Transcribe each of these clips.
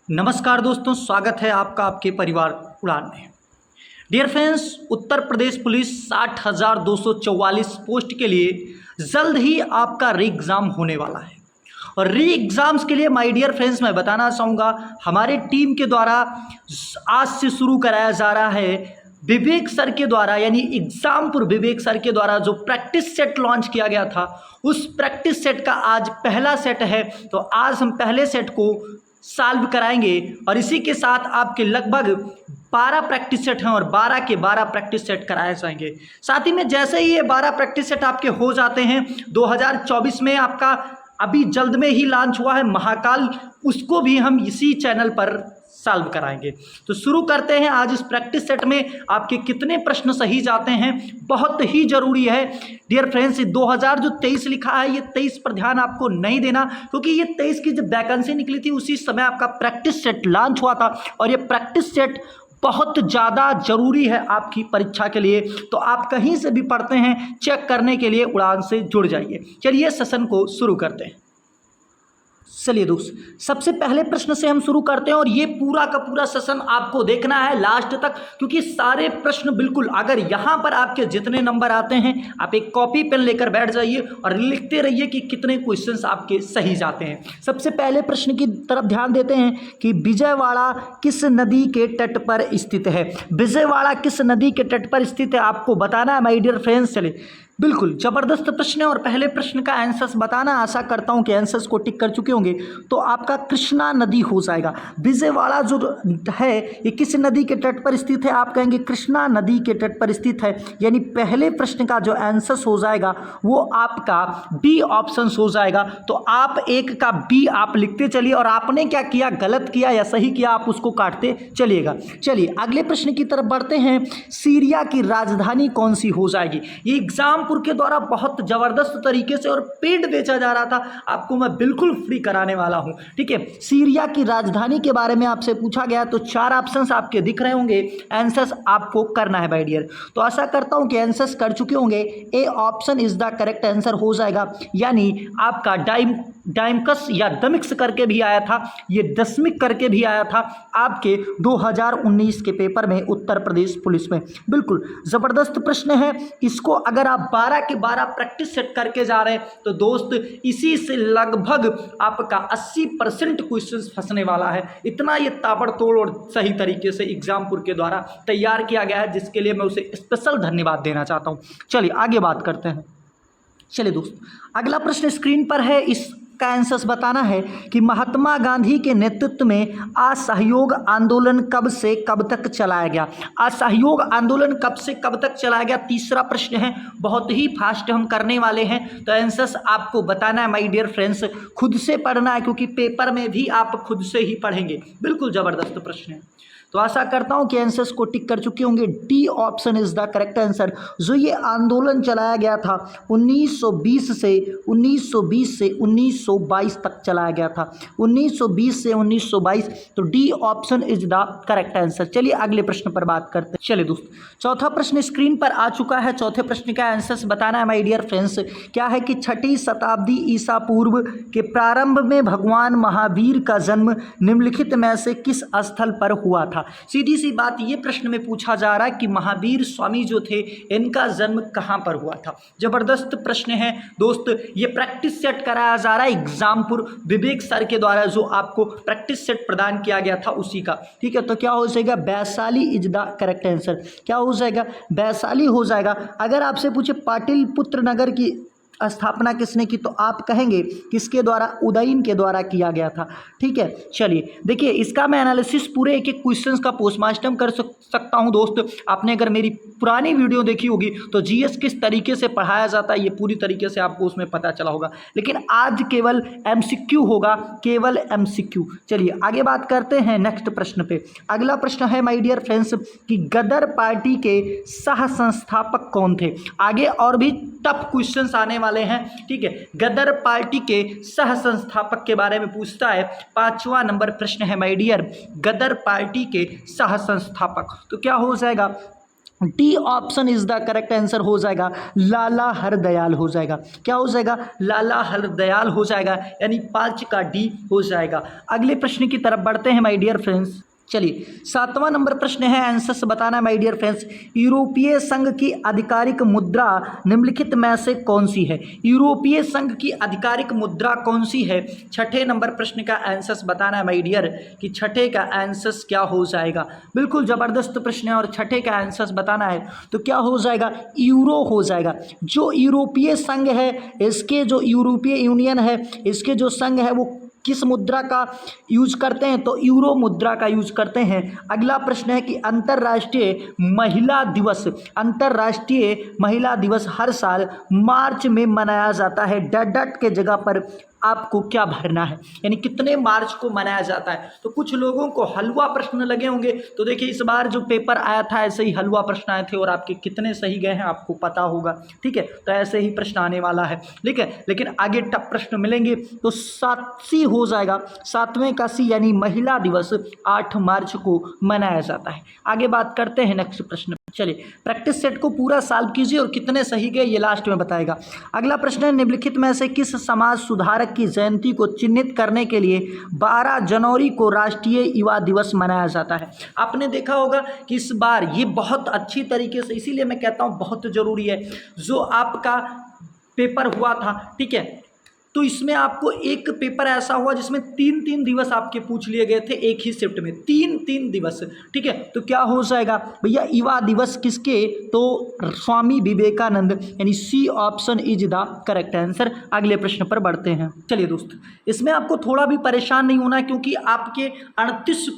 नमस्कार दोस्तों, स्वागत है आपका आपके परिवार उड़ान में। Dear friends, Uttar Pradesh police 60,244 post के लिए जल्द ही आपका री एग्ज़ाम होने वाला है। और री एग्ज़ाम्स के लिए माय डियर फ्रेंड्स मैं बताना चाहूँगा, हमारे टीम के द्वारा आज से शुरू कराया जा रहा है विवेक सर के द्वारा, यानी एग्जामपुर विवेक सर के द्वारा जो प्रैक्टिस सेट लॉन्च किया गया था, उस प्रैक्टिस सेट का आज पहला सेट है। तो आज हम पहले सेट को सॉल्व कराएंगे और इसी के साथ आपके लगभग 12 प्रैक्टिस सेट हैं और 12 के 12 प्रैक्टिस सेट कराए जाएंगे। साथ ही में जैसे ही ये 12 प्रैक्टिस सेट आपके हो जाते हैं, 2024 में आपका अभी जल्द में ही लॉन्च हुआ है महाकाल, उसको भी हम इसी चैनल पर सॉल्व कराएंगे। तो शुरू करते हैं। आज इस प्रैक्टिस सेट में आपके कितने प्रश्न सही जाते हैं बहुत ही जरूरी है डियर फ्रेंड्स। 2023 लिखा है, ये 23 पर ध्यान आपको नहीं देना, क्योंकि ये 23 की जब वैकेंसी निकली थी उसी समय आपका प्रैक्टिस सेट लॉन्च हुआ था और ये प्रैक्टिस सेट बहुत ज़्यादा जरूरी है आपकी परीक्षा के लिए। तो आप कहीं से भी पढ़ते हैं, चेक करने के लिए उड़ान से जुड़ जाइए। चलिए सेशन को शुरू करते हैं। चलिए दोस्त, सबसे पहले प्रश्न से हम शुरू करते हैं और ये पूरा का पूरा सेशन आपको देखना है लास्ट तक, क्योंकि सारे प्रश्न बिल्कुल, अगर यहाँ पर आपके जितने नंबर आते हैं आप एक कॉपी पेन लेकर बैठ जाइए और लिखते रहिए कि कितने क्वेश्चंस आपके सही जाते हैं। सबसे पहले प्रश्न की तरफ ध्यान देते हैं कि विजयवाड़ा किस नदी के तट पर स्थित है। विजयवाड़ा किस नदी के तट पर स्थित है आपको बताना है माय डियर फ्रेंड्स। चलिए, बिल्कुल ज़बरदस्त प्रश्न है और पहले प्रश्न का आंसर्स बताना, आशा करता हूं कि आंसर्स को टिक कर चुके होंगे। तो आपका कृष्णा नदी हो जाएगा। विजयवाड़ा जो है ये किस नदी के तट पर स्थित है, आप कहेंगे कृष्णा नदी के तट पर स्थित है, यानी पहले प्रश्न का जो आंसर्स हो जाएगा वो आपका बी ऑप्शन हो जाएगा। तो आप एक का बी आप लिखते चलिए और आपने क्या किया, गलत किया या सही किया, आप उसको काटते चलिएगा। चलिए अगले प्रश्न की तरफ बढ़ते हैं। सीरिया की राजधानी कौन सी हो जाएगी। ये एग्जाम के द्वारा बहुत जबरदस्त तरीके से और पेड बेचा जा रहा था, आपको मैं बिल्कुल फ्री कराने वाला हूं। ठीक है, सीरिया की राजधानी के बारे में आपसे पूछा गया तो 4 ऑप्शंस आपके दिख रहे होंगे, आंसर्स आपको करना है माय डियर। तो आशा करता हूं कि आंसर्स कर चुके होंगे। ए option is the correct answer हो जाएगा, यानी आपका डाइमकस या दमिक्स करके भी आया था, ये दशमिक करके भी आया था आपके 2019 के पेपर में उत्तर प्रदेश पुलिस में। बिल्कुल जबरदस्त प्रश्न है। इसको अगर आप 12 के 12 प्रैक्टिस सेट करके जा रहे हैं तो दोस्त इसी से लगभग आपका 80% क्वेश्चंस फंसने वाला है। इतना ये ताबड़तोड़ और सही तरीके से एग्जामपुर के द्वारा तैयार किया गया है, जिसके लिए मैं उसे स्पेशल धन्यवाद देना चाहता हूँ। चलिए आगे बात करते हैं। चलिए दोस्त, अगला प्रश्न स्क्रीन पर है, इसका आंसर बताना है कि महात्मा गांधी के नेतृत्व में असहयोग आंदोलन कब से कब तक चलाया गया। असहयोग आंदोलन कब से कब तक चलाया गया, तीसरा प्रश्न है। बहुत ही फास्ट हम करने वाले हैं, तो आंसर्स आपको बताना है माय डियर फ्रेंड्स, खुद से पढ़ना है, क्योंकि पेपर में भी आप खुद से ही पढ़ेंगे। बिल्कुल जबरदस्त प्रश्न है, तो आशा करता हूं कि आंसर्स को टिक कर चुके होंगे। D option is the correct answer. जो ये आंदोलन चलाया गया था 1920 से 1922 तक चलाया गया था, 1920 से 1922। तो D option is the correct answer. चलिए अगले प्रश्न पर बात करते हैं। चलिए दोस्त, चौथा प्रश्न स्क्रीन पर आ चुका है। चौथे प्रश्न का आंसर्स बताना है माय डियर फ्रेंड्स। क्या है कि 6ठी शताब्दी ईसा पूर्व के प्रारंभ में भगवान महावीर का जन्म निम्नलिखित में से किस स्थल पर हुआ था। सीधी सी बात, ये प्रश्न में पूछा जा रहा है कि महावीर स्वामी जो थे इनका जन्म कहां पर हुआ था। जबरदस्त प्रश्न है दोस्त। ये प्रैक्टिस सेट कराया जा रहा है एग्जामपुर विवेक सर के द्वारा, जो आपको प्रैक्टिस सेट प्रदान किया गया था उसी का। ठीक है, तो क्या हो जाएगा, Vaishali is the correct answer. क्या हो जाएगा, वैशाली हो जाएगा। अगर आपसे पूछे पाटलिपुत्र नगर की स्थापना किसने की, तो आप कहेंगे किसके द्वारा, उदयन के द्वारा किया गया था। ठीक है, चलिए देखिए इसका मैं एनालिसिस पूरे एक एक क्वेश्चंस का पोस्टमार्टम कर सकता हूं दोस्त। आपने अगर मेरी पुरानी वीडियो देखी होगी तो जीएस किस तरीके से पढ़ाया जाता है ये पूरी तरीके से आपको उसमें पता चला होगा, लेकिन आज केवल एमसीक्यू होगा, केवल एमसीक्यू। चलिए आगे बात करते हैं नेक्स्ट प्रश्न पे। अगला प्रश्न है माय डियर फ्रेंड्स कि गदर पार्टी के सह संस्थापक कौन थे। आगे और भी टफ क्वेश्चंस आने वाले हैं। ठीक है, गदर पार्टी के सह संस्थापक के बारे में पूछता है। 5वां नंबर प्रश्न है माय डियर, गदर पार्टी के सह संस्थापक। तो क्या हो जाएगा, D option is the correct answer हो जाएगा, लाला हरदयाल हो जाएगा। क्या हो जाएगा? लाला हरदयाल हो जाएगा, यानी 5 का डी हो जाएगा। अगले प्रश्न की तरफ बढ़ते हैं माय डियर फ्रेंड्स। चलिए 7वां नंबर प्रश्न है, आंसर बताना है माय डियर फ्रेंड्स। यूरोपीय संघ की आधिकारिक मुद्रा निम्नलिखित में से कौन सी है? यूरोपीय संघ की आधिकारिक मुद्रा कौन सी है? छठे नंबर प्रश्न का आंसर बताना है माय डियर कि छठे का आंसर क्या हो जाएगा। बिल्कुल जबरदस्त प्रश्न है और छठे का आंसर बताना है तो क्या हो जाएगा? यूरो हो जाएगा। जो यूरोपीय संघ है, इसके जो यूरोपीय यूनियन है, इसके जो संघ है वो किस मुद्रा का यूज करते हैं? तो यूरो मुद्रा का यूज करते हैं। अगला प्रश्न है कि अंतर्राष्ट्रीय महिला दिवस, अंतर्राष्ट्रीय महिला दिवस हर साल मार्च में मनाया जाता है। डट डट के जगह पर आपको क्या भरना है, यानी कितने मार्च को मनाया जाता है। तो कुछ लोगों को हलवा प्रश्न लगे होंगे, तो देखिए इस बार जो पेपर आया था ऐसे ही हलवा प्रश्न आए थे और आपके कितने सही गए हैं आपको पता होगा, ठीक है। तो ऐसे ही प्रश्न आने वाला है, ठीक है। लेकिन आगे टफ प्रश्न मिलेंगे। तो 7 सी हो जाएगा, 7वें का सी, यानी महिला दिवस 8 मार्च को मनाया जाता है। आगे बात करते हैं नेक्स्ट प्रश्न। चलिए प्रैक्टिस सेट को पूरा सॉल्व कीजिए और कितने सही गए ये लास्ट में बताएगा। अगला प्रश्न है, निम्नलिखित में से किस समाज सुधारक की जयंती को चिन्हित करने के लिए 12 जनवरी को राष्ट्रीय युवा दिवस मनाया जाता है? आपने देखा होगा कि इस बार ये बहुत अच्छी तरीके से, इसीलिए मैं कहता हूँ बहुत जरूरी है, जो आपका पेपर हुआ था, ठीक है, तो इसमें आपको एक पेपर ऐसा हुआ जिसमें 3-3 दिवस आपके पूछ लिए गए थे एक ही शिफ्ट में, 3-3 दिवस, ठीक है। तो क्या हो जाएगा भैया? युवा दिवस किसके? तो स्वामी विवेकानंद, यानी C option is the correct answer. अगले प्रश्न पर बढ़ते हैं। चलिए दोस्त, इसमें आपको थोड़ा भी परेशान नहीं होना, क्योंकि आपके 38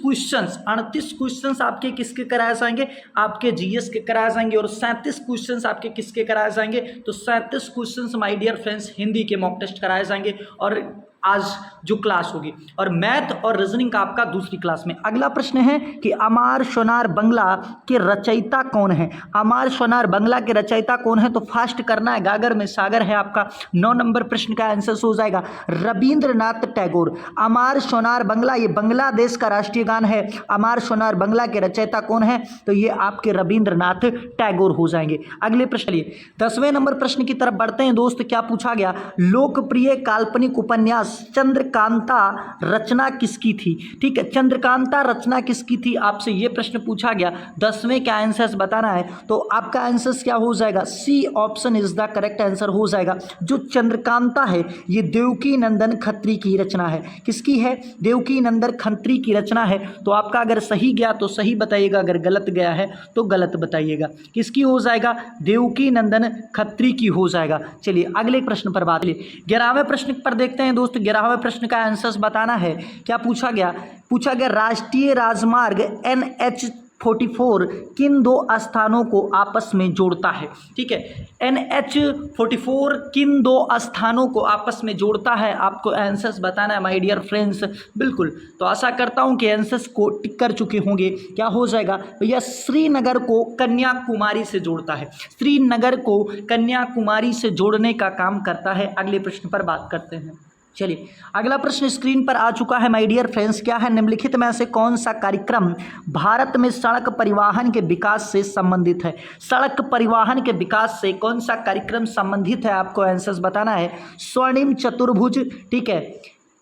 क्वेश्चंस आपके किसके कराए जाएंगे? आपके जीएस के कराए जाएंगे। और 37 क्वेश्चंस आपके किसके कराए जाएंगे? तो 37 questions my dear friends Hindi के मॉक टेस्ट कराए जाएंगे और आज जो क्लास होगी, और मैथ और रीजनिंग का आपका दूसरी क्लास में। अगला प्रश्न है कि अमर सोनार बांग्ला के रचयिता कौन है? अमर सोनार बांग्ला के रचयिता कौन है? तो फास्ट करना है, गागर में सागर है आपका। 9 नंबर प्रश्न का आंसर हो जाएगा रविंद्रनाथ टैगोर। अमर सोनार बांग्ला ये बांग्लादेश का राष्ट्रीय गान है। अमर सोनार बांग्ला के रचयिता कौन है? तो ये आपके रविंद्रनाथ टैगोर हो जाएंगे। अगले प्रश्न लिए 10वें नंबर प्रश्न की तरफ बढ़ते हैं दोस्त। क्या पूछा गया? लोकप्रिय काल्पनिक उपन्यास चंद्रकांता रचना किसकी थी? ठीक है, चंद्रकांता रचना किसकी थी, आपसे यह प्रश्न पूछा गया। 10वें का आंसर बताना है तो आपका आंसर क्या हो जाएगा? C option is the correct answer हो जाएगा। जो चंद्रकांता है ये देवकी नंदन खत्री की रचना है। किसकी है? देवकी नंदन खत्री की रचना है। तो आपका अगर सही गया तो सही बताइएगा, अगर गलत गया है तो गलत बताइएगा। किसकी हो जाएगा? देवकी नंदन खत्री की हो जाएगा। चलिए अगले प्रश्न पर बात करिए। 11वें प्रश्न पर देखते हैं दोस्त। 11वें प्रश्न का आंसर बताना है। क्या पूछा गया? पूछा गया राष्ट्रीय राजमार्ग NH44 किन 2 स्थानों को आपस में जोड़ता है? ठीक है, NH44 किन 2 स्थानों को आपस में जोड़ता है? आपको आंसर्स बताना है माय डियर फ्रेंड्स। बिल्कुल, तो आशा करता हूं कि आंसर्स को टिक कर चुके होंगे। क्या हो जाएगा भैया? श्रीनगर को कन्याकुमारी से जोड़ता है। श्रीनगर को कन्याकुमारी से जोड़ने का काम करता है। अगले प्रश्न पर बात करते हैं। चलिए अगला प्रश्न स्क्रीन पर आ चुका है माय डियर फ्रेंड्स। क्या है? निम्नलिखित में से कौन सा कार्यक्रम भारत में सड़क परिवहन के विकास से संबंधित है? सड़क परिवहन के विकास से कौन सा कार्यक्रम संबंधित है? आपको आंसर्स बताना है। स्वर्णिम चतुर्भुज, ठीक है,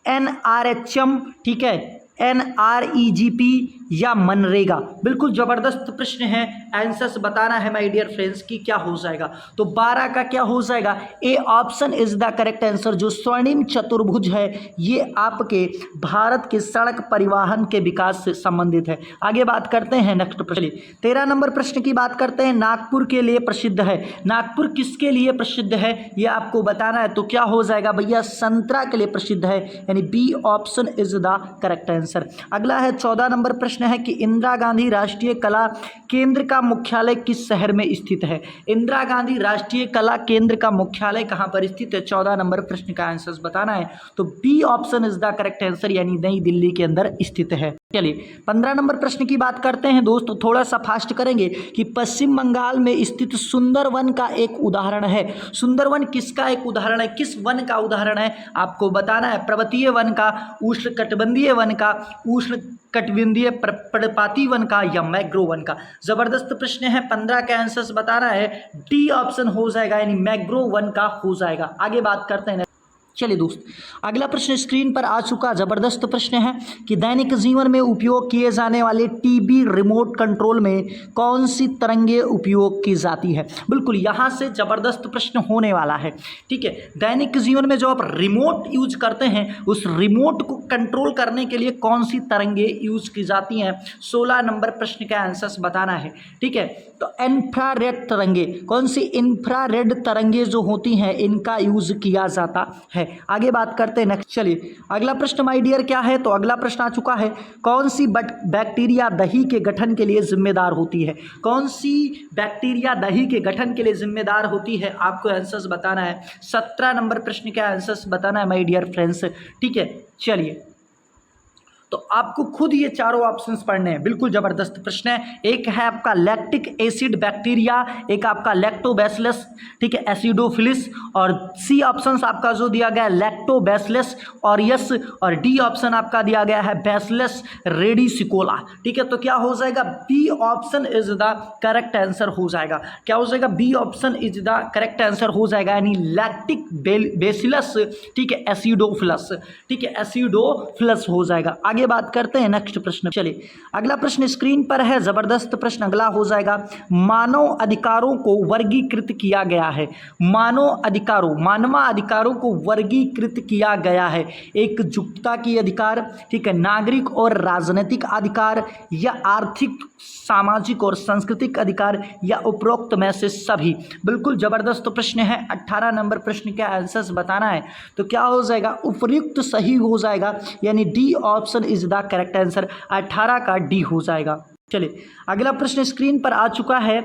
NRHM, ठीक है, NREGP या मनरेगा। बिल्कुल जबरदस्त प्रश्न है। आंसर्स बताना है माय डियर फ्रेंड्स कि क्या हो जाएगा। तो 12 का क्या हो जाएगा? A option is the correct answer. जो स्वर्णिम चतुर्भुज है ये आपके भारत के सड़क परिवहन के विकास से संबंधित है। आगे बात करते हैं नेक्स्ट प्रश्न। 13 नंबर प्रश्न की बात करते हैं। नागपुर के लिए प्रसिद्ध है। नागपुर किसके लिए प्रसिद्ध है ये आपको बताना है। तो क्या हो जाएगा भैया? संतरा के लिए प्रसिद्ध है, यानी B option is the correct answer. अगला है 14 नंबर प्रश्न है कि इंदिरा गांधी राष्ट्रीय कला केंद्र का मुख्यालय किस शहर में स्थित है? इंदिरा गांधी राष्ट्रीय कला केंद्र का मुख्यालय कहां पर स्थित है? 14 नंबर प्रश्न का आंसर बताना है। तो B option is the correct answer, यानी नई दिल्ली के अंदर स्थित है। चलिए 15 नंबर प्रश्न की बात करते हैं दोस्तों। थोड़ा सा फास्ट करेंगे कि पश्चिम बंगाल में स्थित सुंदरवन का एक उदाहरण है। सुंदरवन किसका एक उदाहरण है? किस वन का उदाहरण है आपको बताना है। पर्वतीय वन का, उष्णकटिबंधीय वन का, उष्णकटिबंधीय पर्णपाती वन का या मैग्रो वन का? जबरदस्त प्रश्न है, 15 का आंसर बताना है, डी ऑप्शन हो जाएगा, यानी मैग्रो वन का हो जाएगा। आगे बात करते हैं। चलिए दोस्त, अगला प्रश्न स्क्रीन पर आ चुका। जबरदस्त प्रश्न है कि दैनिक जीवन में उपयोग किए जाने वाले टीवी रिमोट कंट्रोल में कौन सी तरंगे उपयोग की जाती है? बिल्कुल यहाँ से जबरदस्त प्रश्न होने वाला है। ठीक है, दैनिक जीवन में जो आप रिमोट यूज करते हैं, उस रिमोट को कंट्रोल करने के लिए कौन सी तरंगे यूज की जाती हैं? 16 नंबर प्रश्न का आंसर बताना है। ठीक है, तो इंफ्रारेड तरंगे, कौन सी इंफ्रारेड तरंगे जो होती हैं इनका यूज किया जाता है। आगे बात करते हैं नेक्स्ट। चलिए अगला प्रश्न माय डियर क्या है? तो अगला प्रश्न आ चुका है, कौन सी बैक्टीरिया दही के गठन के लिए जिम्मेदार होती है? कौन सी बैक्टीरिया दही के गठन के लिए जिम्मेदार होती है? आपको आंसर्स बताना है। 17 नंबर प्रश्न का आंसर्स बताना है माय डियर फ्रेंड्स। ठीक है, चलिए तो आपको खुद ये चारों ऑप्शंस पढ़ने हैं। बिल्कुल जबरदस्त प्रश्न है। एक है आपका लैक्टिक एसिड बैक्टीरिया, एक आपका लैक्टोबैसिलस, ठीक है, एसिडोफिलिस, और सी ऑप्शन आपका जो दिया गया है लैक्टोबैसिलस ऑरियस, और डी ऑप्शन आपका दिया गया है बैसिलस रेडिसिकोला। ठीक है, तो क्या हो जाएगा? B option is the correct answer हो जाएगा। क्या हो जाएगा? B option is the correct answer हो जाएगा, यानी लैक्टिक बेसिलस, ठीक है, एसिडोफिलस, ठीक है, एसिडोफिलस हो जाएगा। आगे बात करते हैं नेक्स्ट प्रश्न। चलिए अगला प्रश्न स्क्रीन पर है। जबरदस्त प्रश्न अगला हो जाएगा, मानव अधिकारों को वर्गीकृत किया गया है। मानवाधिकारों को वर्गीकृत किया गया है। एकजुटता की अधिकार, ठीक है, नागरिक और राजनीतिक अधिकार, या आर्थिक, सामाजिक और सांस्कृतिक अधिकार, या उपरोक्त में से सभी। बिल्कुल जबरदस्त प्रश्न है। 18 नंबर प्रश्न का आंसर बताना है, तो क्या हो जाएगा? उपयुक्त सही हो जाएगा, यानी D option is the correct answer. 18 का डी हो जाएगा। चलिए अगला प्रश्न स्क्रीन पर आ चुका है।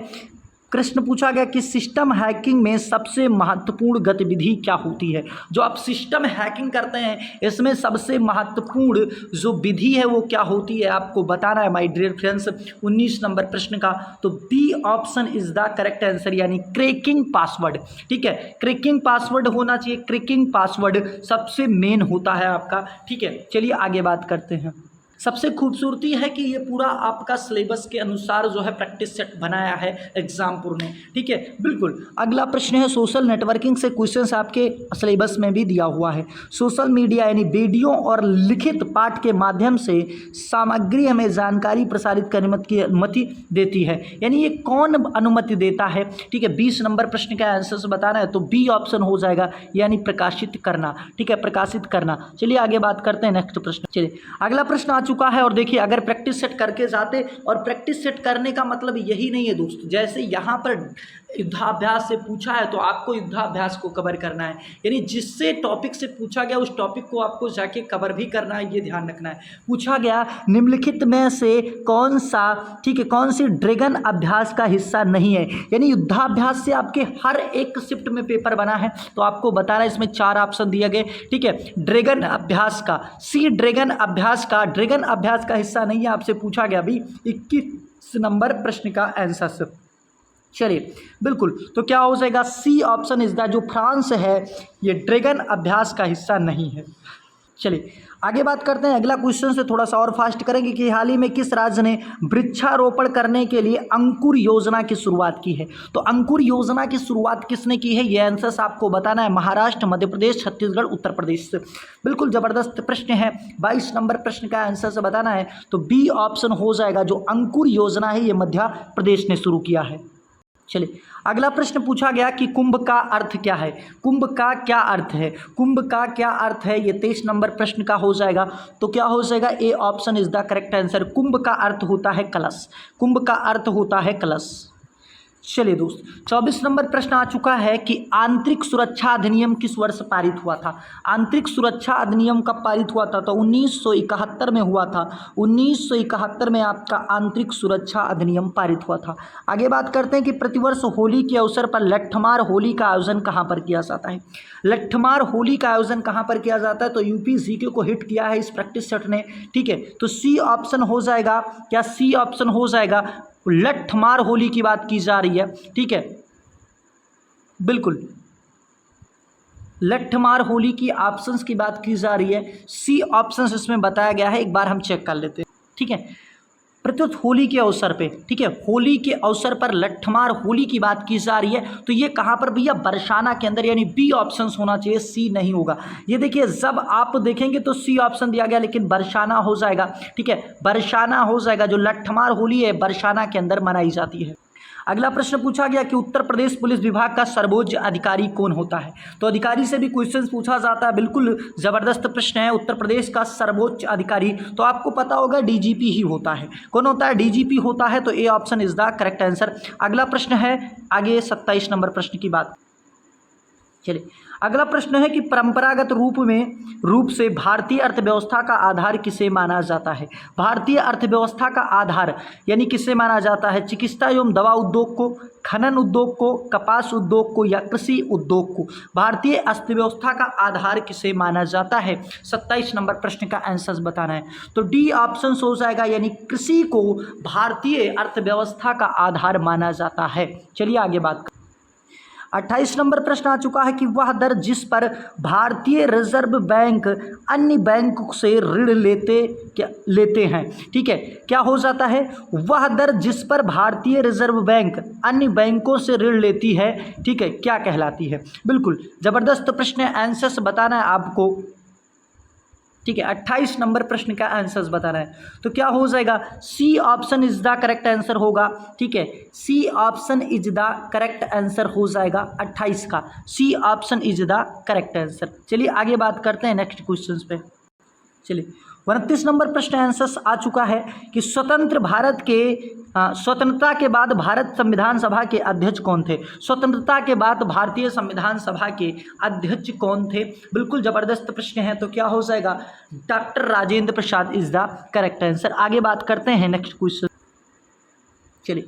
प्रश्न पूछा गया कि सिस्टम हैकिंग में सबसे महत्वपूर्ण गतिविधि क्या होती है? जो आप सिस्टम हैकिंग करते हैं इसमें सबसे महत्वपूर्ण जो विधि है वो क्या होती है? आपको बताना है माय डियर फ्रेंड्स। 19 नंबर प्रश्न का, तो B option is the correct answer, यानी क्रैकिंग पासवर्ड। ठीक है, क्रैकिंग पासवर्ड होना चाहिए। क्रैकिंग पासवर्ड सबसे मेन होता है आपका। ठीक है, चलिए आगे बात करते हैं। सबसे खूबसूरती है कि ये पूरा आपका सिलेबस के अनुसार जो है प्रैक्टिस सेट बनाया है एग्जामपुर ने। ठीक है, बिल्कुल। अगला प्रश्न है, सोशल नेटवर्किंग से क्वेश्चंस आपके सिलेबस में भी दिया हुआ है। सोशल मीडिया यानी वीडियो और लिखित पाठ के माध्यम से सामग्री हमें जानकारी प्रसारित करने की अनुमति देती है, यानी ये कौन अनुमति देता है? ठीक है, 20 नंबर प्रश्न का आंसर बताना है, तो बी ऑप्शन हो जाएगा, यानी प्रकाशित करना। ठीक है, प्रकाशित करना। चलिए आगे बात करते हैं नेक्स्ट प्रश्न। चलिए अगला प्रश्न चुका है, और देखिए अगर प्रैक्टिस सेट करके जाते, और प्रैक्टिस सेट करने का मतलब यही नहीं है दोस्त, जैसे यहाँ पर युद्धाभ्यास से पूछा है तो आपको युद्धाभ्यास को कवर करना है, यानी जिससे टॉपिक से पूछा गया उस टॉपिक को आपको जाके कवर भी करना है, ये ध्यान रखना है। पूछा गया निम्नलिखित में से कौन सा, ठीक है, कौन सी ड्रैगन अभ्यास का हिस्सा नहीं है? यानी युद्धाभ्यास से आपके हर एक शिफ्ट में पेपर बना है, तो आपको बताना है। इसमें 4 ऑप्शन दिए गए। ठीक है, ड्रैगन अभ्यास का, सी ड्रैगन अभ्यास का, ड्रैगन अभ्यास का हिस्सा नहीं है, आपसे पूछा गया भी 21 नंबर प्रश्न का आंसर। चलिए बिल्कुल, तो क्या हो जाएगा? सी ऑप्शन इज द, जो फ्रांस है ये ड्रैगन अभ्यास का हिस्सा नहीं है। चलिए आगे बात करते हैं। अगला क्वेश्चन से थोड़ा सा और फास्ट करेंगे कि हाल ही में किस राज्य ने वृक्षारोपण करने के लिए अंकुर योजना की शुरुआत की है? तो अंकुर योजना की शुरुआत किसने की है? ये आंसर आपको बताना है। महाराष्ट्र, मध्य प्रदेश, छत्तीसगढ़, उत्तर प्रदेश से। बिल्कुल जबरदस्त प्रश्न है। 22 नंबर प्रश्न का आंसर से बताना है, तो बी ऑप्शन हो जाएगा। जो अंकुर योजना है ये मध्य प्रदेश ने शुरू किया है। चलिए अगला प्रश्न पूछा गया कि कुंभ का अर्थ क्या है? कुंभ का क्या अर्थ है? कुंभ का क्या अर्थ है? ये 23 नंबर प्रश्न का हो जाएगा, तो क्या हो जाएगा? A option is the correct answer. कुंभ का अर्थ होता है कलश। कुंभ का अर्थ होता है कलश। चलिए दोस्त, 24 नंबर प्रश्न आ चुका है कि आंतरिक सुरक्षा अधिनियम किस वर्ष पारित हुआ था? आंतरिक सुरक्षा अधिनियम कब पारित हुआ था? तो 1971 में हुआ था। 1971 में आपका आंतरिक सुरक्षा अधिनियम पारित हुआ था। आगे बात करते हैं कि प्रतिवर्ष होली के अवसर पर लट्ठमार होली का आयोजन कहाँ पर किया जाता है? लट्ठमार होली का आयोजन कहाँ पर किया जाता है? तो यूपी जीके को हिट किया है इस प्रैक्टिस सेट ने। ठीक है, तो सी ऑप्शन हो जाएगा। क्या सी ऑप्शन हो जाएगा? लट्ठमार होली की बात की जा रही है। ठीक है, बिल्कुल लट्ठमार होली की ऑप्शंस की बात की जा रही है। सी ऑप्शंस इसमें बताया गया है, एक बार हम चेक कर लेते हैं। ठीक है, प्रत्युत होली के अवसर पे, ठीक है, होली के अवसर पर लट्ठमार होली की बात की जा रही है, तो ये कहाँ पर भैया, बरसाना के अंदर, यानी बी ऑप्शन होना चाहिए, सी नहीं होगा। ये देखिए जब आप देखेंगे तो सी ऑप्शन दिया गया, लेकिन बरसाना हो जाएगा, ठीक है, बरसाना हो जाएगा। जो लट्ठमार होली है बरसाना के अंदर मनाई जाती है। अगला प्रश्न पूछा गया कि उत्तर प्रदेश पुलिस विभाग का सर्वोच्च अधिकारी कौन होता है। तो अधिकारी से भी क्वेश्चन पूछा जाता है, बिल्कुल जबरदस्त प्रश्न है। उत्तर प्रदेश का सर्वोच्च अधिकारी तो आपको पता होगा डीजीपी ही होता है। कौन होता है, डीजीपी होता है, तो ए option is the correct answer. अगला प्रश्न है आगे 27 नंबर प्रश्न की बात। चलिए अगला प्रश्न है कि परंपरागत रूप से भारतीय अर्थव्यवस्था का आधार किसे माना जाता है। भारतीय अर्थव्यवस्था का आधार यानी किसे माना जाता है, चिकित्सा एवं दवा उद्योग को, खनन उद्योग को, कपास उद्योग को या कृषि उद्योग को। भारतीय अर्थव्यवस्था का आधार किसे माना जाता है, 27 नंबर प्रश्न का आंसर बताना है। तो डी ऑप्शन हो जाएगा, यानी कृषि को भारतीय अर्थव्यवस्था का आधार माना जाता है। चलिए आगे बात 28 नंबर प्रश्न आ चुका है कि वह दर जिस पर भारतीय रिजर्व बैंक अन्य बैंक से ऋण लेते हैं, ठीक है, क्या हो जाता है, वह दर जिस पर भारतीय रिजर्व बैंक अन्य बैंकों से ऋण लेती है, ठीक है, क्या कहलाती है। बिल्कुल जबरदस्त प्रश्न है, आंसर्स बताना है आपको, ठीक है, 28 नंबर प्रश्न का आंसर बताना है। तो क्या हो जाएगा, C option is the correct answer होगा, ठीक है, C option is the correct answer हो जाएगा 28 का, C option is the correct answer. चलिए आगे बात करते हैं नेक्स्ट क्वेश्चन पे। चलिए 29 नंबर प्रश्न आंसर आ चुका है कि स्वतंत्रता के बाद भारत संविधान सभा के अध्यक्ष कौन थे। स्वतंत्रता के बाद भारतीय संविधान सभा के अध्यक्ष कौन थे। बिल्कुल जबरदस्त प्रश्न है, तो क्या हो जाएगा, doctor Rajendra Prasad is the correct answer. आगे बात करते हैं नेक्स्ट क्वेश्चन। चलिए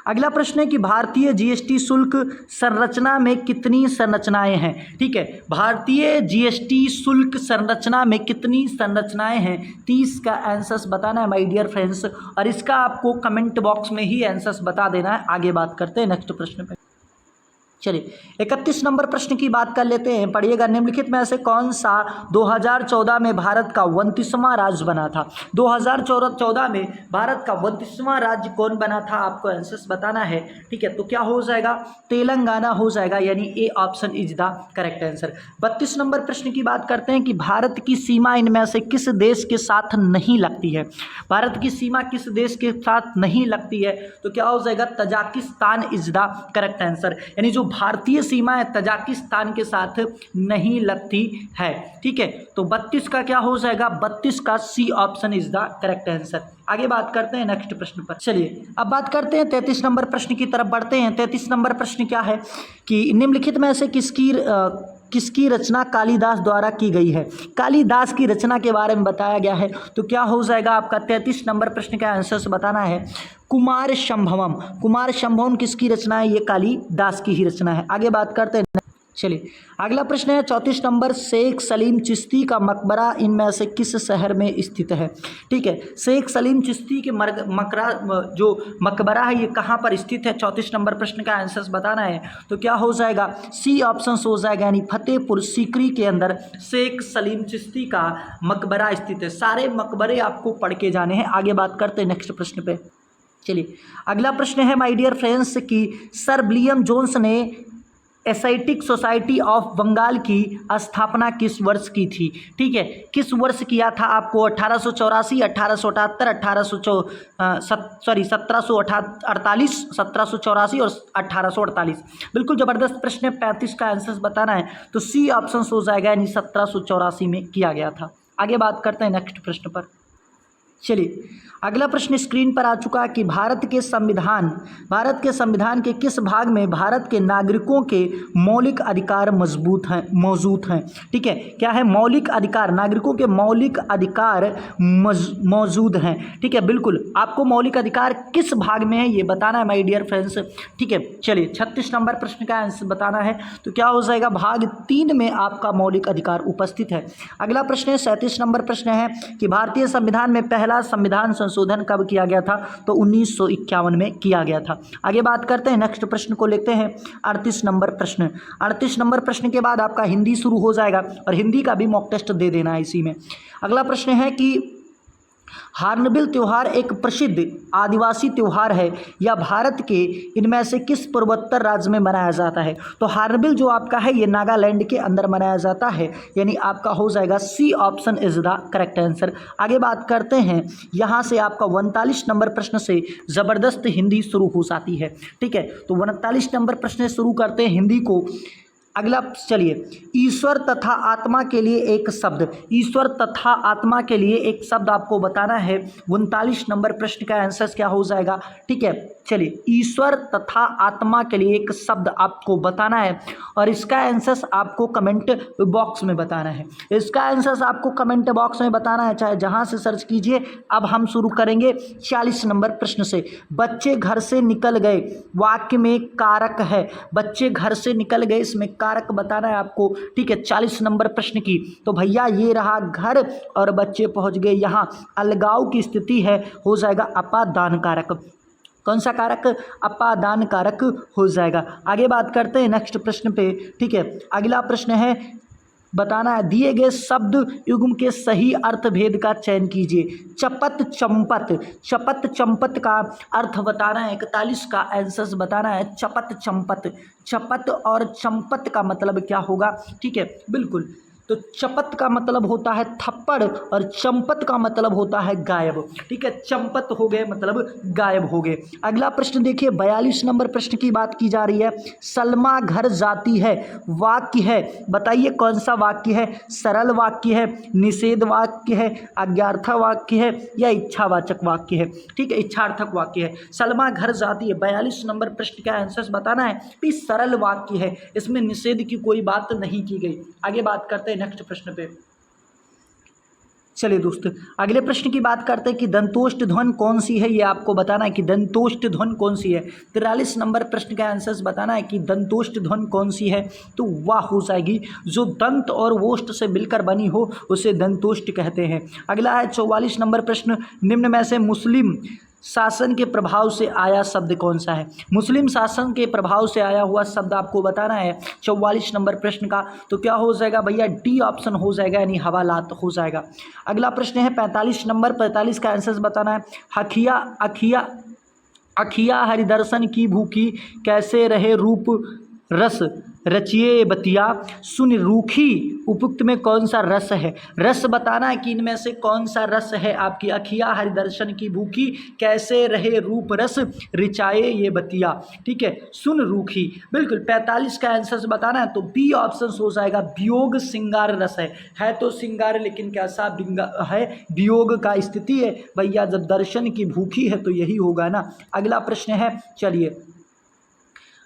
अगला प्रश्न है कि भारतीय जीएसटी शुल्क संरचना में कितनी संरचनाएं हैं, ठीक है, भारतीय जीएसटी शुल्क संरचना में कितनी संरचनाएं हैं, 30 का आंसर्स बताना है माय डियर फ्रेंड्स, और इसका आपको कमेंट बॉक्स में ही आंसर्स बता देना है। आगे बात करते हैं नेक्स्ट प्रश्न पे। चलिए 31 नंबर प्रश्न की बात कर लेते हैं, पढ़िएगा, निम्नलिखित में से कौन सा 2014 में भारत का 29वां राज्य बना था। 2014 में भारत का 29वां राज्य कौन बना था, आपको आंसर्स बताना है, ठीक है, तो क्या हो जाएगा, तेलंगाना हो जाएगा, यानी ए option is the correct answer. 32 number प्रश्न की बात करते हैं कि भारत की सीमा इनमें से किस देश के साथ नहीं लगती है। भारत की सीमा किस देश के साथ नहीं लगती है, तो क्या हो जाएगा, Tajikistan is the correct answer, यानी जो भारतीय सीमा है तजाकिस्तान के साथ नहीं लगती है, ठीक है, तो 32 का क्या हो जाएगा, 32 का C option is the correct answer. आगे बात करते हैं नेक्स्ट प्रश्न पर। चलिए अब बात करते हैं 33 नंबर प्रश्न की तरफ बढ़ते हैं। 33 नंबर प्रश्न क्या है कि निम्नलिखित में से किसकी रचना कालिदास द्वारा की गई है। कालिदास की रचना के बारे में बताया गया है, तो क्या हो जाएगा आपका 33 नंबर प्रश्न का आंसर से बताना है, कुमार संभवम। कुमार संभवम किसकी रचना है, ये कालिदास की ही रचना है। आगे बात करते हैं। चलिए अगला प्रश्न है 34 नंबर, शेख सलीम चिश्ती का मकबरा इनमें से किस शहर में स्थित है, ठीक है, शेख सलीम चिश्ती के जो मकबरा है ये कहाँ पर स्थित है, 34 नंबर प्रश्न का आंसर बताना है, तो क्या हो जाएगा, सी ऑप्शन हो जाएगा, यानी फतेहपुर सीकरी के अंदर शेख सलीम चिश्ती का मकबरा स्थित है। सारे मकबरे आपको पढ़ के जाने हैं। आगे बात करते हैं नेक्स्ट प्रश्न पे। चलिए अगला प्रश्न है माय डियर फ्रेंड्स कि सर विलियम जोन्स ने एस्थेटिक सोसाइटी ऑफ बंगाल की स्थापना किस वर्ष की थी, ठीक है, किस वर्ष किया था आपको, 1884, 1878, 1748, 1784 और 1848। बिल्कुल जबरदस्त प्रश्न है, 35 का आंसर बताना है, तो सी ऑप्शन हो जाएगा, यानी 1784 में किया गया था। आगे बात करते हैं नेक्स्ट प्रश्न पर। चलिए अगला प्रश्न स्क्रीन पर आ चुका है कि भारत के संविधान के किस भाग में भारत के नागरिकों के मौलिक अधिकार मौजूद हैं, ठीक है, क्या है, मौलिक अधिकार, नागरिकों के मौलिक अधिकार मौजूद हैं, ठीक है, बिल्कुल आपको मौलिक अधिकार किस भाग में है ये बताना है माय डियर फ्रेंड्स, ठीक है। चलिए 36 नंबर प्रश्न का आंसर बताना है, तो क्या हो जाएगा, भाग 3 में आपका मौलिक अधिकार उपस्थित है। अगला प्रश्न 37 नंबर प्रश्न है कि भारतीय संविधान में पहला संविधान संशोधन कब किया गया था, तो 1951 में किया गया था। आगे बात करते हैं नेक्स्ट प्रश्न को लेते हैं 38 नंबर प्रश्न। 38 नंबर प्रश्न के बाद आपका हिंदी शुरू हो जाएगा और हिंदी का भी मॉक टेस्ट दे देना है इसी में। अगला प्रश्न है कि हार्नबिल त्यौहार एक प्रसिद्ध आदिवासी त्यौहार है या भारत के इनमें से किस पूर्वोत्तर राज्य में मनाया जाता है? तो हार्नबिल जो आपका है ये नागालैंड के अंदर मनाया जाता है, यानी आपका हो जाएगा C option is the correct answer. आगे बात करते हैं, यहाँ से आपका 39 नंबर प्रश्न से ज़बरदस्त हिंदी शुरू हो जाती है। ठीक है, तो 39 नंबर प्रश्न से शुरू करते हैं हिंदी को। अगला चलिए, ईश्वर तथा आत्मा के लिए एक शब्द, ईश्वर तथा आत्मा के लिए एक शब्द आपको बताना है। 39 नंबर प्रश्न का आंसर क्या हो जाएगा? ठीक है, चलिए, ईश्वर तथा आत्मा के लिए एक शब्द आपको बताना है और इसका आंसर आपको कमेंट बॉक्स में बताना है। इसका आंसर आपको कमेंट बॉक्स में बताना है, चाहे जहां से सर्च कीजिए। अब हम शुरू करेंगे 40 नंबर प्रश्न से। बच्चे घर से निकल गए वाक्य में कारक है, बच्चे घर से निकल गए, इसमें कारक बताना है आपको। ठीक है, 40 नंबर प्रश्न की। तो भैया ये रहा घर और बच्चे पहुंच गए यहाँ, अलगाव की स्थिति है, हो जाएगा अपादान कारक। कौन सा कारक? अपादान कारक हो जाएगा। आगे बात करते हैं नेक्स्ट प्रश्न पे। ठीक है, अगला प्रश्न है, बताना है दिए गए शब्द युग्म के सही अर्थ भेद का चयन कीजिए। चपत चंपत, चपत चंपत का अर्थ बताना है। 41 का आंसर बताना है चपत चंपत। चपत और चंपत का मतलब क्या होगा? ठीक है, बिल्कुल, तो चपत का मतलब होता है थप्पड़ और चंपत का मतलब होता है गायब। ठीक है, चंपत हो गए मतलब गायब हो गए। अगला प्रश्न देखिए, 42 नंबर प्रश्न की बात की जा रही है। सलमा घर जाती है वाक्य है, बताइए कौन सा वाक्य है? सरल वाक्य है, निषेध वाक्य है, अज्ञार्थ वाक्य है या इच्छावाचक वाक्य है? ठीक है, इच्छार्थक वाक्य है। सलमा घर जाती है, 42 नंबर प्रश्न का आंसर बताना है। भी सरल वाक्य है, इसमें निषेध की कोई बात नहीं की गई। आगे बात करते हैं नेक्स्ट प्रश्न पे। चलिए दोस्त, अगले प्रश्न की बात करते हैं कि दंतोष्ठ ध्वनि कौन सी है, ये आपको बताना है कि दंतोष्ठ ध्वनि कौन सी है। 43 नंबर प्रश्न का आंसर बताना है कि दंतोष्ठ ध्वनि कौन सी है। तो वाह हो जाएगी, जो दंत और वोष्ठ से मिलकर बनी हो उसे दंतोष्ठ कहते हैं। अगला है 44 नंबर प्रश्न, निम्न में से मुस्लिम शासन के प्रभाव से आया शब्द कौन सा है? मुस्लिम शासन के प्रभाव से आया हुआ शब्द आपको बताना है 44 नंबर प्रश्न का। तो क्या हो जाएगा भैया? डी ऑप्शन हो जाएगा, यानी हवालात हो जाएगा। अगला प्रश्न है 45 नंबर, 45 का आंसर बताना है। हखिया अखिया अखिया हरिदर्शन की भूखी, कैसे रहे रूप रस रचिए बतिया, सुन रूखी, उपयुक्त में कौन सा रस है? रस बताना है कि इनमें से कौन सा रस है आपकी। अखिया हरिदर्शन की भूखी, कैसे रहे रूप रस रिचाए ये बतिया। ठीक है, सुन रूखी, बिल्कुल 45 का आंसर बताना है। तो बी ऑप्शन हो जाएगा, वियोग सिंगार रस है तो सिंगार, लेकिन कैसा है? वियोग का स्थिति है भैया, जब दर्शन की भूखी है तो यही होगा ना। अगला प्रश्न है, चलिए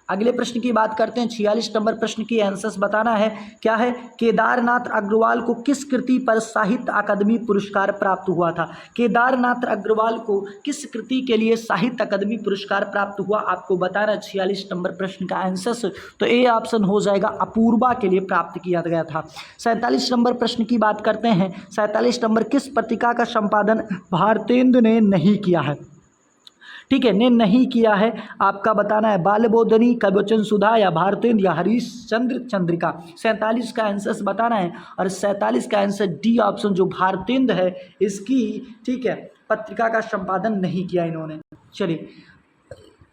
अगले प्रश्न की बात करते हैं। 46 नंबर प्रश्न की आंसर्स बताना है, क्या है? केदारनाथ अग्रवाल को किस कृति पर साहित्य अकादमी पुरस्कार प्राप्त हुआ था? केदारनाथ अग्रवाल को किस कृति के लिए साहित्य अकादमी पुरस्कार प्राप्त हुआ, आपको बताना है। 46 नंबर प्रश्न का आंसर तो ए ऑप्शन हो जाएगा, अपूर्वा के लिए प्राप्त किया गया था। 47 नंबर प्रश्न की बात करते हैं। 47 नंबर, किस पत्रिका का संपादन भारतेंदु ने नहीं किया है? ठीक है, ने नहीं किया है, आपका बताना है। बालबोधनी, कवचन सुधा या भारतेंदु या हरिश्चंद्र चंद्रिका। 47 का आंसर बताना है और 47 का आंसर डी ऑप्शन जो भारतेंदु है इसकी, ठीक है, पत्रिका का संपादन नहीं किया इन्होंने। चलिए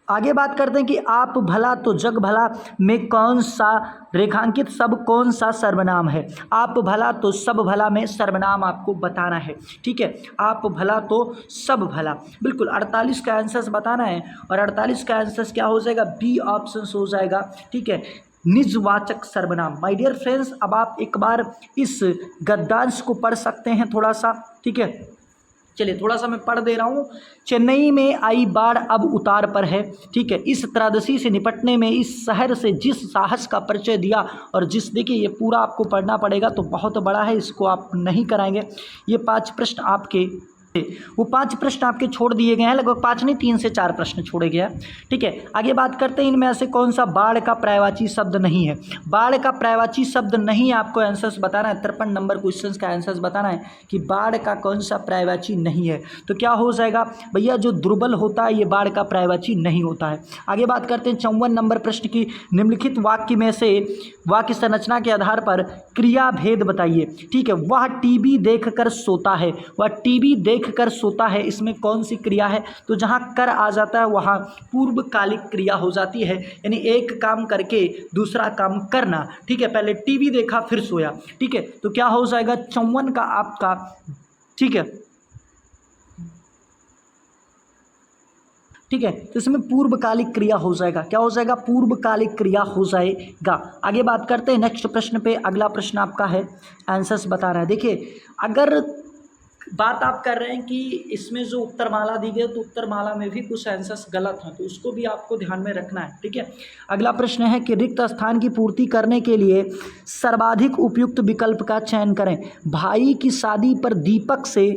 आगे बात करते हैं कि आप भला तो जग भला में कौन सा रेखांकित सब कौन सा सर्वनाम है? आप भला तो सब भला में सर्वनाम आपको बताना है। ठीक है, आप भला तो सब भला, बिल्कुल 48 का आंसर बताना है और 48 का आंसर क्या हो जाएगा? बी ऑप्शन हो जाएगा। ठीक है, निजवाचक सर्वनाम। माय डियर फ्रेंड्स, अब आप एक बार इस गद्यांश को पढ़ सकते हैं थोड़ा सा। ठीक है, चलिए थोड़ा सा मैं पढ़ दे रहा हूँ। चेन्नई में आई बाढ़ अब उतार पर है। ठीक है, इस त्रासदी से निपटने में इस शहर से जिस साहस का परिचय दिया और जिस, देखिए ये पूरा आपको पढ़ना पड़ेगा तो बहुत बड़ा है, इसको आप नहीं कराएंगे। ये 5 प्रश्न आपके, वो 5 प्रश्न आपके छोड़ दिए गए हैं, लगभग 5 नहीं 3 से 4 प्रश्न छोड़े गए हैं। ठीक है, आगे बात करते हैं इनमें से कौन सा बाढ़ का पर्यायवाची शब्द नहीं है? बाढ़ का पर्यायवाची शब्द नहीं, आपको आंसर्स बताना है। 53 नंबर क्वेश्चन का आंसर्स बताना है कि बाढ़ का कौन सा पर्यायवाची नहीं है। तो क्या हो जाएगा भैया? जो दुर्बल होता है ये बाढ़ का पर्यायवाची नहीं होता है। आगे बात करते हैं 54 नंबर प्रश्न की। निम्नलिखित वाक्य में से वाक्य संरचना के आधार पर क्रिया भेद बताइए। ठीक है, वह टीवी देखकर सोता है, वह टीवी देख देख कर सोता है, इसमें कौन सी क्रिया है? तो जहाँ कर आ जाता है वहाँ पूर्वकालिक क्रिया हो जाती है, यानी एक काम करके दूसरा काम करना। ठीक है, पहले टीवी देखा फिर सोया। ठीक है, तो क्या हो जाएगा 54 का आपका। ठीक है, ठीक है, तो इसमें पूर्वकालिक क्रिया हो जाएगा। क्या हो जाएगा? पूर्वकालिक क्रिया हो जाएगा। आगे बात करते हैं नेक्स्ट प्रश्न पे। अगला प्रश्न आपका है, आंसर्स बता रहा है। देखिए, अगर बात आप कर रहे हैं कि इसमें जो उत्तरमाला दी गई, तो उत्तरमाला में भी कुछ आंसर्स गलत हैं, तो उसको भी आपको ध्यान में रखना है। ठीक है, अगला प्रश्न है कि रिक्त स्थान की पूर्ति करने के लिए सर्वाधिक उपयुक्त विकल्प का चयन करें। भाई की शादी पर दीपक से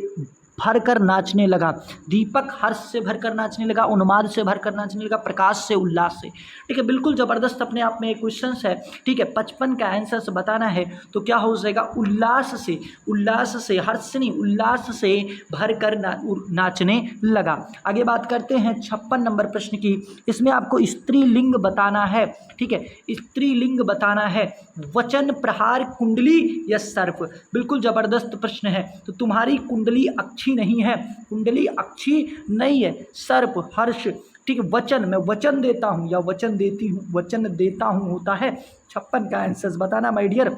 भरकर नाचने लगा। दीपक हर्ष से भरकर नाचने लगा, उन्माद से भरकर नाचने लगा, प्रकाश से, उल्लास से। ठीक है, बिल्कुल ज़बरदस्त अपने आप में एक क्वेश्चन है। ठीक है, 55 का आंसर बताना है, तो क्या हो जाएगा? उल्लास से, उल्लास से, हर्ष से नहीं, उल्लास से भरकर नाचने लगा। आगे बात करते हैं 56 नंबर प्रश्न की। इसमें आपको स्त्रीलिंग बताना है। ठीक है, स्त्रीलिंग बताना है। वचन, प्रहार, कुंडली या सर्प। बिल्कुल ज़बरदस्त प्रश्न है। तो तुम्हारी कुंडली अच्छी नहीं है, कुंडली अच्छी नहीं है, सर्प, हर्ष। ठीक है, वचन, मैं वचन देता हूँ या वचन देती हूँ, वचन देता हूँ होता है। 56 का आंसर बताना माय डियर।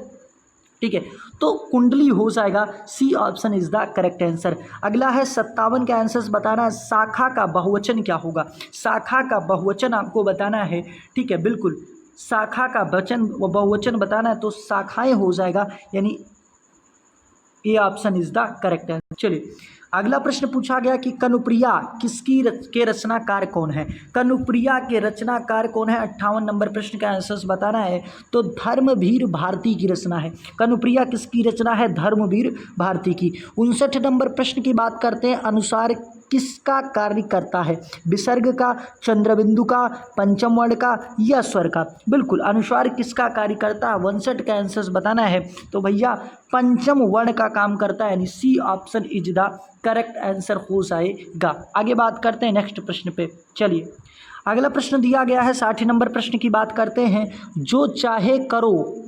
ठीक है, तो कुंडली हो जाएगा, C option is the correct answer. अगला है 57 का आंसर बताना, शाखा का बहुवचन क्या होगा? शाखा का बहुवचन आपको बताना है। ठीक है, बिल्कुल शाखा का बहुवचन बताना है, तो शाखाएं हो जाएगा, यानी ए option is the correct answer. चलिए, अगला प्रश्न पूछा गया कि कनुप्रिया के रचनाकार कौन है? कनुप्रिया के रचनाकार कौन है? 58 नंबर प्रश्न का आंसर बताना है, तो धर्मवीर भारती की रचना है। कनुप्रिया किसकी रचना है? धर्मवीर भारती की। 59 नंबर प्रश्न की बात करते हैं, अनुसार किसका कार्य करता है? विसर्ग का, चंद्रबिंदु का, पंचम वर्ण का या स्वर का? बिल्कुल, अनुस्वार किसका कार्य करता है? 59 का आंसर बताना है, तो भैया पंचम वर्ण का काम करता है, यानी C option is the correct answer हो जाएगा। आगे बात करते हैं नेक्स्ट प्रश्न पे। चलिए, अगला प्रश्न दिया गया है 60 नंबर प्रश्न की बात करते हैं, जो चाहे करो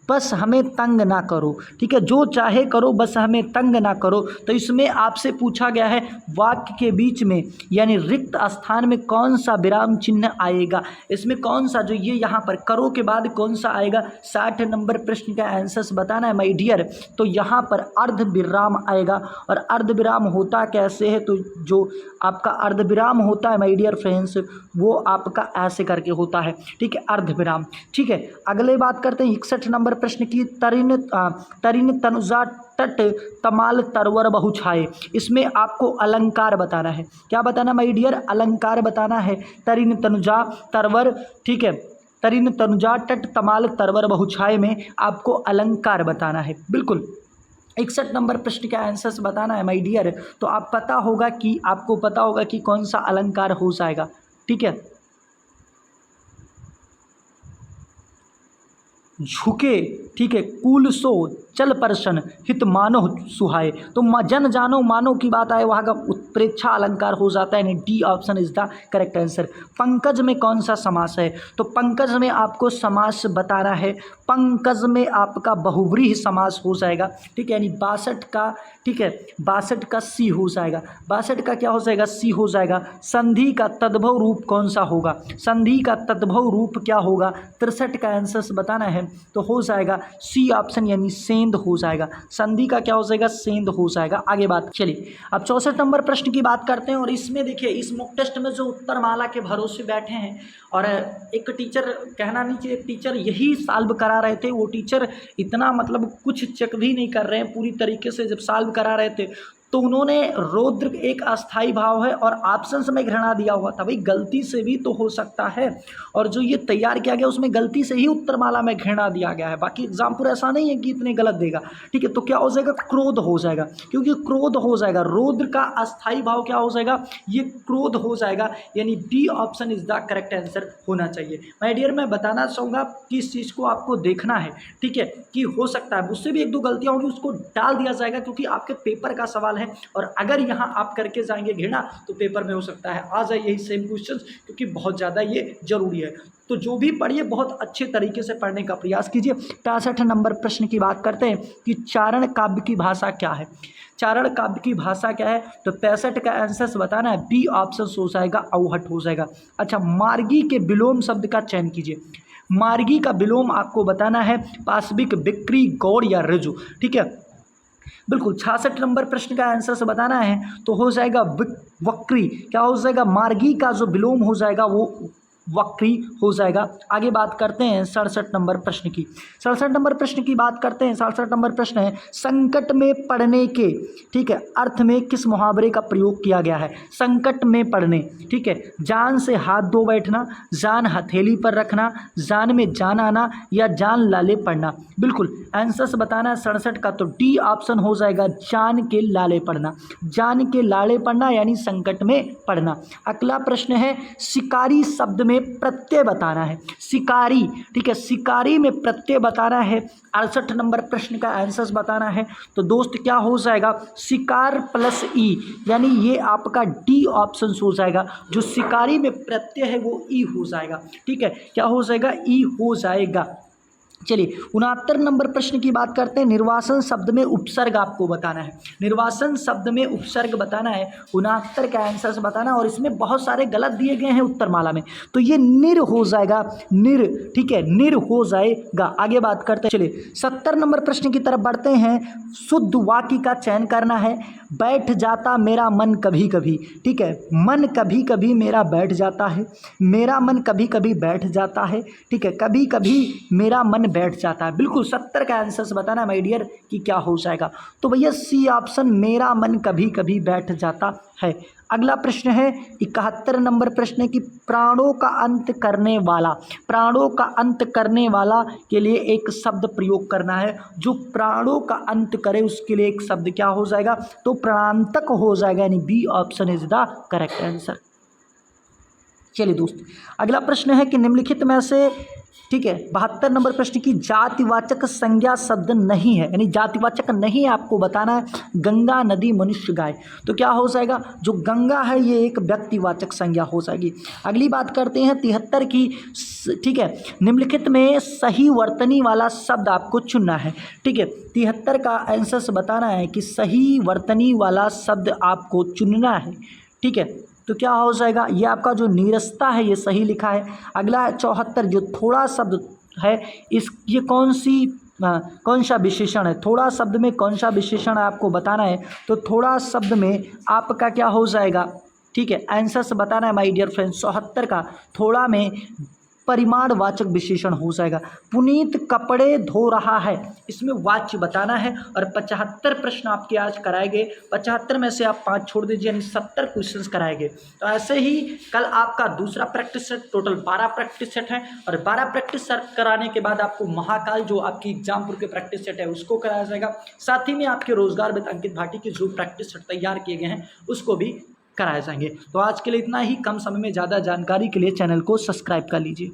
बस हमें तंग ना करो। ठीक है, जो चाहे करो बस हमें तंग ना करो। तो इसमें आपसे पूछा गया है वाक्य के बीच में यानी रिक्त स्थान में कौन सा विराम चिन्ह आएगा? इसमें कौन सा, जो ये यहाँ पर करो के बाद कौन सा आएगा? 60 नंबर प्रश्न का आंसर बताना है माय डियर। तो यहाँ पर अर्ध विराम आएगा, और अर्ध विराम होता कैसे है? तो जो आपका अर्ध विराम होता है माय डियर फ्रेंड्स, वो आपका ऐसे करके होता है। ठीक है, अर्ध विराम। ठीक है, अगले बात करते हैं 61 नंबर प्रश्न की। तरिन तनुजा तट तमाल तरवर बहु छाए। इसमें आपको अलंकार बताना है। क्या बताना माय डियर? अलंकार बताना है। तरिन तनुजा तरवर, ठीक है, तरिन तनुजा तट तमाल तरवर बहु छाए में आपको अलंकार बताना है। बिल्कुल 61 नंबर प्रश्न का आंसर बताना है माय डियर। तो आपको पता होगा कि कौन सा अलंकार हो जाएगा। ठीक है, झुके, ठीक है, कुल सो चल परसन हित मानो सुहाए। तो जन जानो मानो की बात आए, वहाँ का उत्प्रेक्षा अलंकार हो जाता है, यानी D option is the correct answer. Pankaj में कौन सा समास है? तो पंकज में आपको समास बताना है। पंकज में आपका बहुव्रीहि समास हो जाएगा। ठीक है, यानी 62 का, ठीक है, 62 का सी हो जाएगा। 62 का क्या हो जाएगा? सी हो जाएगा। संधि का तद्भव रूप कौन सा होगा? संधि का तद्भव रूप क्या होगा? 63 का आंसर बताना है, तो हो जाएगा सी ऑप्शन, यानी सेंध हो जाएगा। संधि का क्या हो जाएगा? सेंध हो जाएगा। आगे बात, चलिए अब 64 नंबर प्रश्न की बात करते हैं। और इसमें देखिए, इस मॉक टेस्ट में जो उत्तरमाला के भरोसे बैठे हैं, और एक टीचर, कहना नहीं चाहिए, टीचर यही सॉल्व करा रहे थे। वो टीचर इतना मतलब कुछ चेक भी नहीं कर रहे हैं पूरी तरीके से, जब सॉल्व करा रहे थे तो उन्होंने रौद्र एक अस्थाई भाव है और ऑप्शंस में घृणा दिया हुआ था। भाई गलती से भी तो हो सकता है, और जो ये तैयार किया गया उसमें गलती से ही उत्तरमाला में घृणा दिया गया है। बाकी एग्जाम पर ऐसा नहीं है कि इतने गलत देगा। ठीक है, तो क्या हो जाएगा? क्रोध हो जाएगा, क्योंकि क्रोध हो जाएगा। रौद्र का अस्थाई भाव क्या हो जाएगा? ये क्रोध हो जाएगा, यानी D option is the correct answer होना चाहिए। माय डियर, मैं बताना चाहूँगा कि इस चीज़ को आपको देखना है। ठीक है, कि हो सकता है मुझसे भी एक दो गलतियाँ होंगी, उसको डाल दिया जाएगा, क्योंकि आपके पेपर का सवाल है, है। और अगर यहाँ आप करके जाएंगे घेरा तो पेपर में हो सकता है आ जाए यही सेम क्वेश्चन, क्योंकि बहुत ज़्यादा ये जरूरी है। तो जो भी पढ़िए बहुत अच्छे तरीके से पढ़ने का प्रयास कीजिए। 65 नंबर प्रश्न की बात करते हैं कि चारण काव्य की भाषा क्या है। चारण काव्य की भाषा क्या है, तो 65 का आंसर बताना है, बी ऑप्शन हो जाएगा अवहट हो जाएगा। अच्छा, मार्गी के विलोम शब्द का चयन कीजिए। मार्गी का विलोम आपको बताना है पाशविक, बिक्री, गौड़ या ऋजु। ठीक है, बिल्कुल। 66 नंबर प्रश्न का आंसर से बताना है तो हो जाएगा वक्री। क्या हो जाएगा, मार्गी का जो विलोम हो जाएगा वो वक्री हो जाएगा। आगे बात करते हैं 67 नंबर प्रश्न की। 67 नंबर प्रश्न की बात करते हैं। 67 नंबर प्रश्न है, संकट में पड़ने के, ठीक है, अर्थ में किस मुहावरे का प्रयोग किया गया है। संकट में पड़ने, ठीक है, जान से हाथ धो बैठना, जान हथेली पर रखना, जान में जान आना या जान लाले पड़ना। बिल्कुल आंसर से बताना है 67 का, तो डी ऑप्शन हो जाएगा, जान के लाले पड़ना। जान के लाले पड़ना यानी संकट में पड़ना। अगला प्रश्न है, शिकारी शब्द में प्रत्यय बताना है। शिकारी, ठीक है, शिकारी में प्रत्यय बताना है। 68 नंबर प्रश्न का आंसर बताना है तो दोस्त क्या हो जाएगा, शिकार प्लस ई, यानी ये आपका डी ऑप्शन हो जाएगा। जो शिकारी में प्रत्यय है वो ई हो जाएगा। ठीक है, क्या हो जाएगा, ई हो जाएगा। चलिए 69 नंबर प्रश्न की बात करते हैं। निर्वासन शब्द में उपसर्ग आपको बताना है। निर्वासन शब्द में उपसर्ग बताना है। 69 का आंसर से बताना, और इसमें बहुत सारे गलत दिए गए हैं उत्तरमाला में, तो ये निर हो जाएगा, निर। ठीक है, निर हो जाएगा। आगे बात करते हैं। चलिए 70 नंबर प्रश्न की तरफ बढ़ते हैं। शुद्ध वाक्य का चयन करना है। बैठ जाता मेरा मन कभी कभी, ठीक है, मन कभी कभी मेरा बैठ जाता है, मेरा मन कभी कभी बैठ जाता है, ठीक है, कभी कभी मेरा मन बैठ जाता है। बिल्कुल 70 का आंसर से बताना माय डियर कि क्या हो जाएगा, तो भैया सी ऑप्शन, मेरा मन कभी कभी बैठ जाता है। अगला प्रश्न है 71 नंबर प्रश्न की, प्राणों का अंत करने वाला, प्राणों का अंत करने वाला के लिए एक शब्द प्रयोग करना है। जो प्राणों का अंत करे उसके लिए एक शब्द क्या हो जाएगा, तो प्राणांतक हो जाएगा, यानी B option is the correct answer. चलिए दोस्त, अगला प्रश्न है कि निम्नलिखित में से, ठीक है, 72 नंबर प्रश्न की, जातिवाचक संज्ञा शब्द नहीं है, यानी जातिवाचक नहीं है, आपको बताना है। गंगा, नदी, मनुष्य, गाय, तो क्या हो जाएगा, जो गंगा है ये एक व्यक्तिवाचक संज्ञा हो जाएगी। अगली बात करते हैं 73 की, ठीक है, निम्नलिखित में सही वर्तनी वाला शब्द आपको चुनना है। ठीक है, 73 का आंसर से बताना है कि सही वर्तनी वाला शब्द आपको चुनना है। ठीक है, तो क्या हो जाएगा, ये आपका जो नीरसता है ये सही लिखा है। अगला 74 जो थोड़ा शब्द है, ये कौन सा विशेषण है, थोड़ा शब्द में कौन सा विशेषण आपको बताना है। तो थोड़ा शब्द में आपका क्या हो जाएगा, ठीक है, आंसर से बताना है माय डियर फ्रेंड्स। 74 का थोड़ा में परिमाणवाचक विशेषण हो जाएगा। पुनीत कपड़े धो रहा है, इसमें वाच्य बताना है। और 75 प्रश्न आपके आज कराए गए, 75 में से आप 5 छोड़ दीजिए, यानी 70 क्वेश्चंस कराए गए। तो ऐसे ही कल आपका दूसरा practice set, total 12 practice set है, और 12 प्रैक्टिस सेट कराने के बाद आपको महाकाल जो आपकी एग्जामपुर के प्रैक्टिस सेट है उसको कराया जाएगा। साथ ही में आपके रोजगार विद अंकित भाटी के जो प्रैक्टिस सेट तैयार किए गए हैं उसको भी कराए जाएंगे। तो आज के लिए इतना ही। कम समय में ज़्यादा जानकारी के लिए चैनल को सब्सक्राइब कर लीजिए।